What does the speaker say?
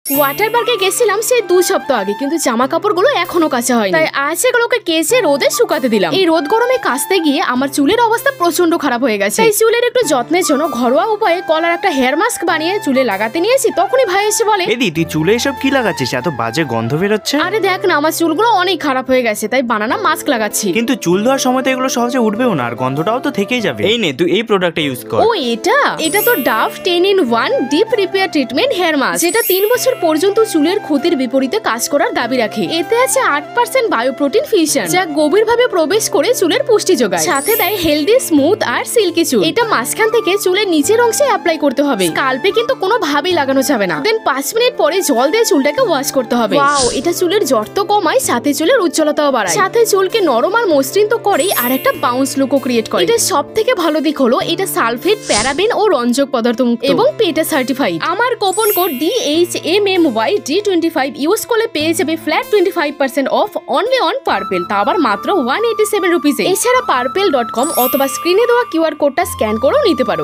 Water পার্কে গেছিলাম সেই 2 সপ্তাহ আগে, কিন্তু জামা কাপড়গুলো এখনো কাঁচা হয়নি। তাই আজ এগুলোকে কেচে রোদে শুকাতে দিলাম। এই রোদ গরমে কাচতে গিয়ে আমার চুলের অবস্থা প্রচন্ড খারাপ হয়ে গেছে। তাই চুলের একটু যত্নের জন্য ঘরোয়া উপায়ে কলার একটা হেয়ার মাস্ক বানিয়ে চুলে লাগাতে নিয়েছি। তখনই ভাই এসে বলে, এদি তুই চুলে এসব কি লাগাচ্ছিস? এত বাজে গন্ধ বেরোচ্ছে। আরে দেখ না, আমার চুলগুলো অনেক খারাপ হয়ে গেছে, তাই বানানা মাস্ক লাগাচ্ছি। কিন্তু চুল ধোয়ার সময় তো এগুলো সহজে উঠবেও না, আর গন্ধটাও তো থেকেই যাবে। এই নে তুই এই প্রোডাক্টটা ইউজ কর। ও এটা তো Dove 10-in-1 deep repair treatment hair mask, যেটা 3 বছর পর্যন্ত চুলের ক্ষতির বিপরীতে কাজ করার দাবি রাখে। এতে আছে 8% বায়োপ্রোটিন ফিউশন, যা গভীরভাবে প্রবেশ করে চুলের পুষ্টি যোগায়। সাথে দেয় হেলদি, স্মুথ আর সিল্কি চুল। এটা মাঝখান থেকে চুলের নিচের অংশে অ্যাপ্লাই করতে হবে, স্কাল্পে কিন্তু কোনো ভাবেই লাগানো যাবে না। দেন 5 মিনিট পরে জল দিয়ে চুলটাকে ওয়াশ করতে হবে। ওয়াও, এটা চুলের জড়তা কমায়, সাথে চুলের উজ্জ্বলতাও বাড়ায়, সাথে চুলকে নরম আর মসৃণ তো করেই, আর একটা বাউন্স লুকও ক্রিয়েট করে। এটা সবথেকে ভালো দিক হলো এটা সালফেট, প্যারাবেন ও রঞ্জক পদার্থ মুক্ত এবং পেটা সার্টিফাইড। আমার কুপন কোড DHMMY-D25 ইউজ করলে পেয়ে যাবে flat 25% of only on purple, তা আবার মাত্র 187 রুপিসে। এছাড়া পার্পেল.com অথবা স্ক্রিনে দেওয়া কিউআর কোডটা স্ক্যান করেও নিতে পারো।